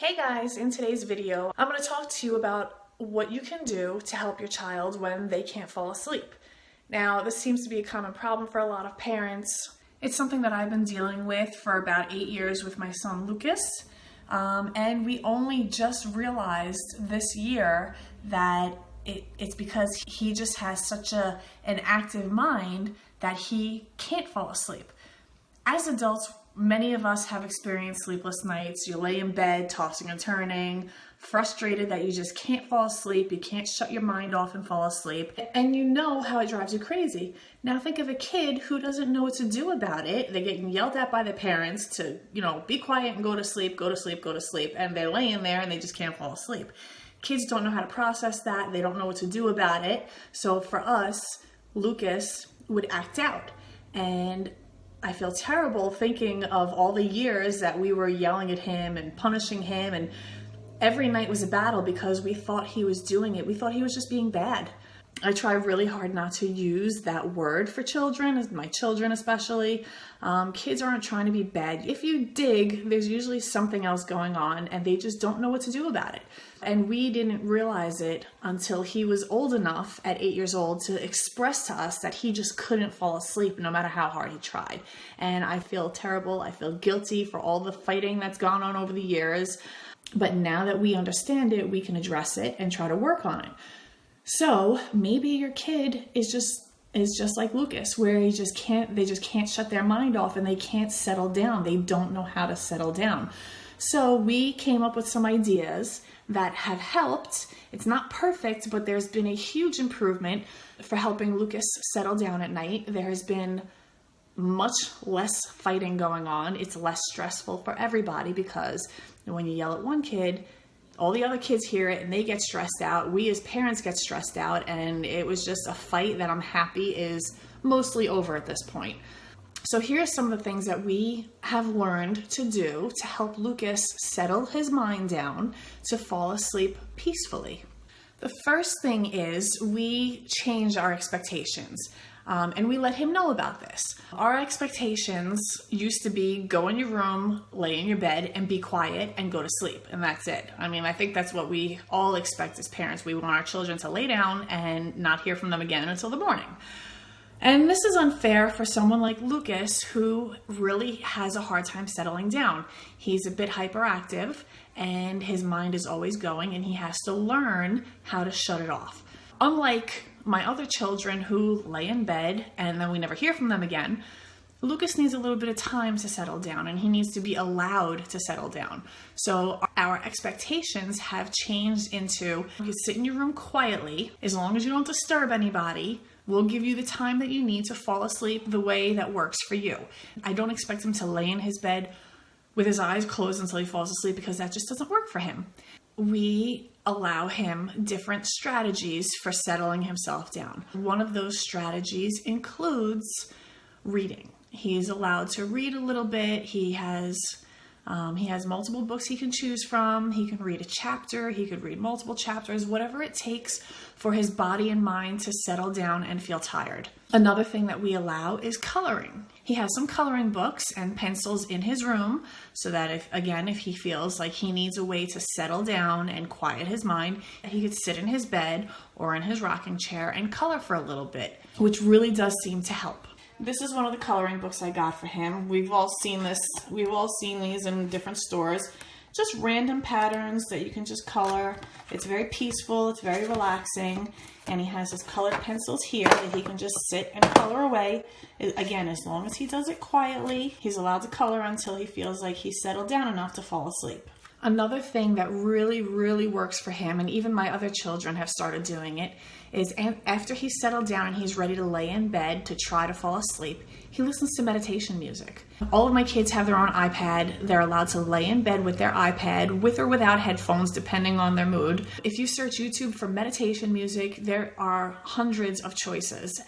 Hey guys, in today's video, I'm going to talk to you about what you can do to help your child when they can't fall asleep. Now, this seems to be a common problem for a lot of parents. It's something that I've been dealing with for about 8 years with my son Lucas, and we only just realized this year that it's because he just has such an active mind that he can't fall asleep. As adults, many of us have experienced sleepless nights. You lay in bed, tossing and turning, frustrated that you just can't fall asleep. You can't shut your mind off and fall asleep. And you know how it drives you crazy. Now think of a kid who doesn't know what to do about it. They're getting yelled at by their parents to, be quiet and go to sleep, go to sleep, go to sleep. And they're laying there and they just can't fall asleep. Kids don't know how to process that. They don't know what to do about it. So for us, Lucas would act out. And I feel terrible thinking of all the years that we were yelling at him and punishing him, and every night was a battle because we thought he was doing it. We thought he was just being bad. I try really hard not to use that word for children, my children especially. Kids aren't trying to be bad. If you dig, there's usually something else going on and they just don't know what to do about it. And we didn't realize it until he was old enough at 8 years old to express to us that he just couldn't fall asleep no matter how hard he tried. And I feel terrible. I feel guilty for all the fighting that's gone on over the years. But now that we understand it, we can address it and try to work on it. So maybe your kid is just like Lucas, where they just can't shut their mind off and they can't settle down. They don't know how to settle down. So we came up with some ideas that have helped. It's not perfect, but there's been a huge improvement for helping Lucas settle down at night. There has been much less fighting going on. It's less stressful for everybody because when you yell at one kid, all the other kids hear it and they get stressed out. We as parents get stressed out, and it was just a fight that I'm happy is mostly over at this point. So here are some of the things that we have learned to do to help Lucas settle his mind down to fall asleep peacefully. The first thing is we change our expectations. And we let him know about this. Our expectations used to be go in your room, lay in your bed, and be quiet and go to sleep. And that's it. I think that's what we all expect as parents. We want our children to lay down and not hear from them again until the morning. And this is unfair for someone like Lucas, who really has a hard time settling down. He's a bit hyperactive and his mind is always going, and he has to learn how to shut it off. Unlike my other children who lay in bed and then we never hear from them again, Lucas needs a little bit of time to settle down, and he needs to be allowed to settle down. So our expectations have changed into, you sit in your room quietly, as long as you don't disturb anybody, we'll give you the time that you need to fall asleep the way that works for you. I don't expect him to lay in his bed with his eyes closed until he falls asleep, because that just doesn't work for him. We allow him different strategies for settling himself down. One of those strategies includes reading. He's allowed to read a little bit. He has multiple books he can choose from. He can read a chapter. He could read multiple chapters, whatever it takes for his body and mind to settle down and feel tired. Another thing that we allow is coloring. He has some coloring books and pencils in his room so that if he feels like he needs a way to settle down and quiet his mind, he could sit in his bed or in his rocking chair and color for a little bit, which really does seem to help. This is one of the coloring books I got for him. We've all seen this. We've all seen these in different stores. Just random patterns that you can just color. It's very peaceful. It's very relaxing. And he has his colored pencils here that he can just sit and color away. Again, as long as he does it quietly, he's allowed to color until he feels like he's settled down enough to fall asleep. Another thing that really, really works for him, and even my other children have started doing it, is after he's settled down and he's ready to lay in bed to try to fall asleep, he listens to meditation music. All of my kids have their own iPad. They're allowed to lay in bed with their iPad, with or without headphones, depending on their mood. If you search YouTube for meditation music, there are hundreds of choices.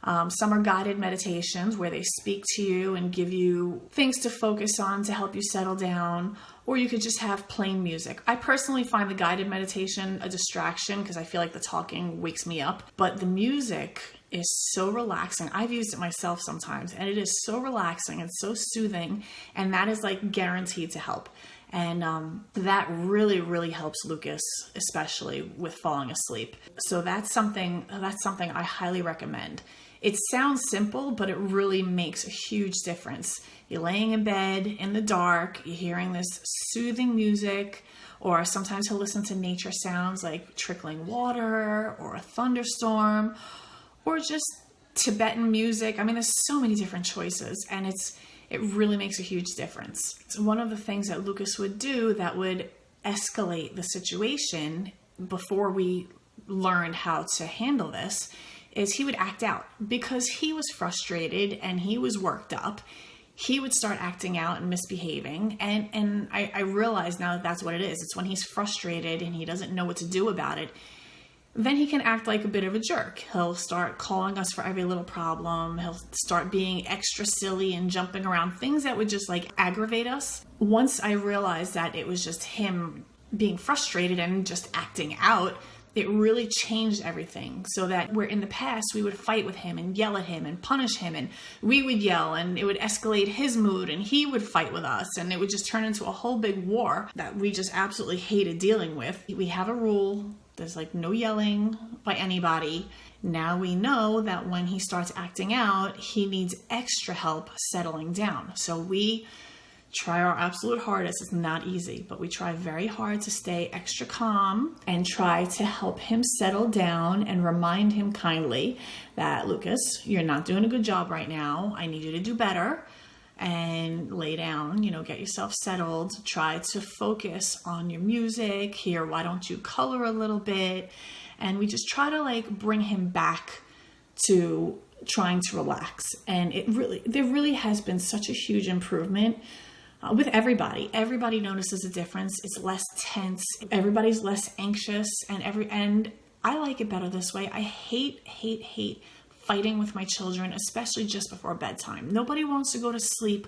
Some are guided meditations where they speak to you and give you things to focus on to help you settle down, or you could just have plain music. I personally find the guided meditation a distraction because I feel like the talking wakes me up, but the music is so relaxing. I've used it myself sometimes, and it is so relaxing and so soothing, and that is like guaranteed to help. And that really helps Lucas, especially with falling asleep. So that's something I highly recommend. It sounds simple, but it really makes a huge difference. You're laying in bed in the dark, you're hearing this soothing music, or sometimes he'll listen to nature sounds like trickling water or a thunderstorm, or just Tibetan music. I mean, there's so many different choices, and it really makes a huge difference. So one of the things that Lucas would do that would escalate the situation before we learned how to handle this is he would act out. Because he was frustrated and he was worked up, he would start acting out and misbehaving. And I realize now that that's what it is. It's when he's frustrated and he doesn't know what to do about it. Then he can act like a bit of a jerk. He'll start calling us for every little problem. He'll start being extra silly and jumping around, things that would just like aggravate us. Once I realized that it was just him being frustrated and just acting out, it really changed everything. So that where in the past we would fight with him and yell at him and punish him, and we would yell and it would escalate his mood and he would fight with us, and it would just turn into a whole big war that we just absolutely hated dealing with. We have a rule. There's like no yelling by anybody. Now we know that when he starts acting out, he needs extra help settling down. So we try our absolute hardest. It's not easy, but we try very hard to stay extra calm and try to help him settle down and remind him kindly that, Lucas, you're not doing a good job right now. I need you to do better. And lay down, get yourself settled, try to focus on your music. Here, why don't you color a little bit? And we just try to bring him back to trying to relax. And there really has been such a huge improvement with everybody. Everybody notices a difference. It's less tense. Everybody's less anxious, and I like it better this way. I hate fighting with my children, especially just before bedtime. Nobody wants to go to sleep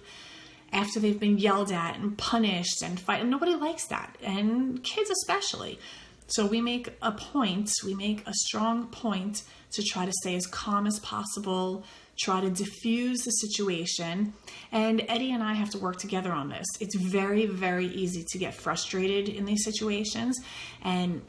after they've been yelled at and punished and fight. And nobody likes that, and kids especially. So we make a strong point to try to stay as calm as possible, try to diffuse the situation. And Eddie and I have to work together on this. It's very, very easy to get frustrated in these situations, and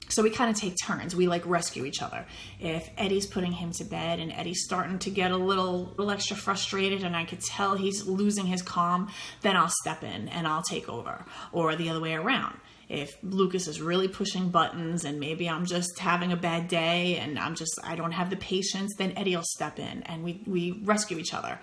so we kind of take turns. We rescue each other. If Eddie's putting him to bed and Eddie's starting to get a little extra frustrated and I could tell he's losing his calm, then I'll step in and I'll take over. Or the other way around. If Lucas is really pushing buttons and maybe I'm just having a bad day and I don't have the patience, then Eddie will step in and we rescue each other.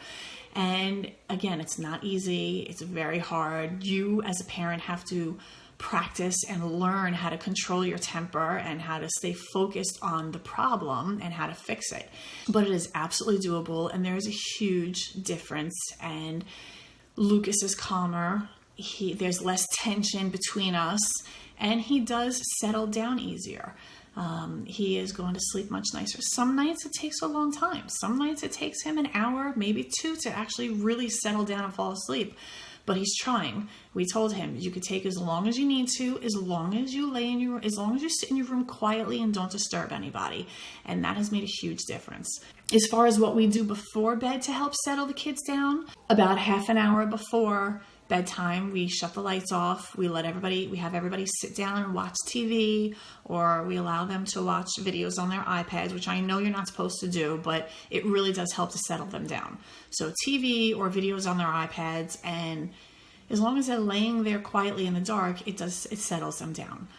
And again, it's not easy. It's very hard. You as a parent have to practice and learn how to control your temper and how to stay focused on the problem and how to fix it. But it is absolutely doable, and there is a huge difference. And Lucas is calmer. There's less tension between us, and he does settle down easier. He is going to sleep much nicer. Some nights it takes a long time. Some nights it takes him an hour, maybe two, to actually really settle down and fall asleep. But he's trying. We told him you could take as long as you need to, as long as you sit in your room quietly and don't disturb anybody. And that has made a huge difference. As far as what we do before bed to help settle the kids down, about half an hour before bedtime, we shut the lights off. We have everybody sit down and watch TV, or we allow them to watch videos on their iPads, which I know you're not supposed to do, but it really does help to settle them down. So TV or videos on their iPads, and as long as they're laying there quietly in the dark, it settles them down.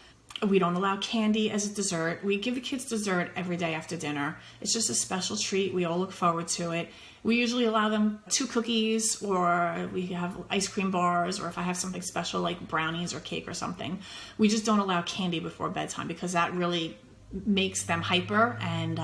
We don't allow candy as a dessert. We give the kids dessert every day after dinner. It's just a special treat. We all look forward to it. We usually allow them 2 cookies, or we have ice cream bars, or if I have something special like brownies or cake or something. We just don't allow candy before bedtime because that really makes them hyper, and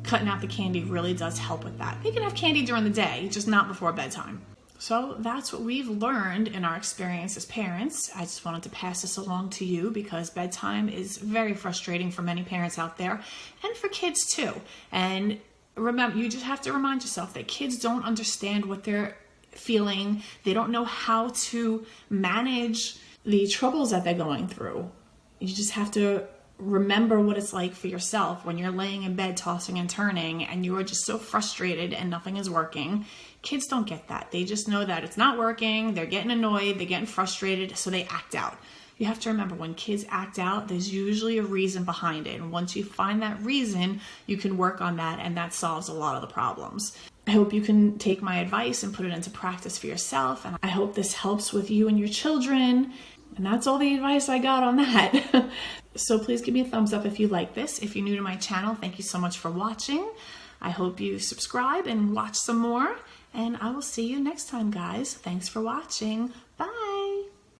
cutting out the candy really does help with that. They can have candy during the day, just not before bedtime. So that's what we've learned in our experience as parents. I just wanted to pass this along to you because bedtime is very frustrating for many parents out there, and for kids too. And remember, you just have to remind yourself that kids don't understand what they're feeling. They don't know how to manage the troubles that they're going through. You just have to remember what it's like for yourself when you're laying in bed tossing and turning and you are just so frustrated and nothing is working. Kids don't get that. They just know that it's not working, they're getting annoyed, they're getting frustrated, so they act out. You have to remember, when kids act out, there's usually a reason behind it. And once you find that reason, you can work on that, and that solves a lot of the problems. I hope you can take my advice and put it into practice for yourself. And I hope this helps with you and your children. And that's all the advice I got on that. So please give me a thumbs up if you like this. If you're new to my channel, thank you so much for watching. I hope you subscribe and watch some more. And I will see you next time, guys. Thanks for watching. Bye.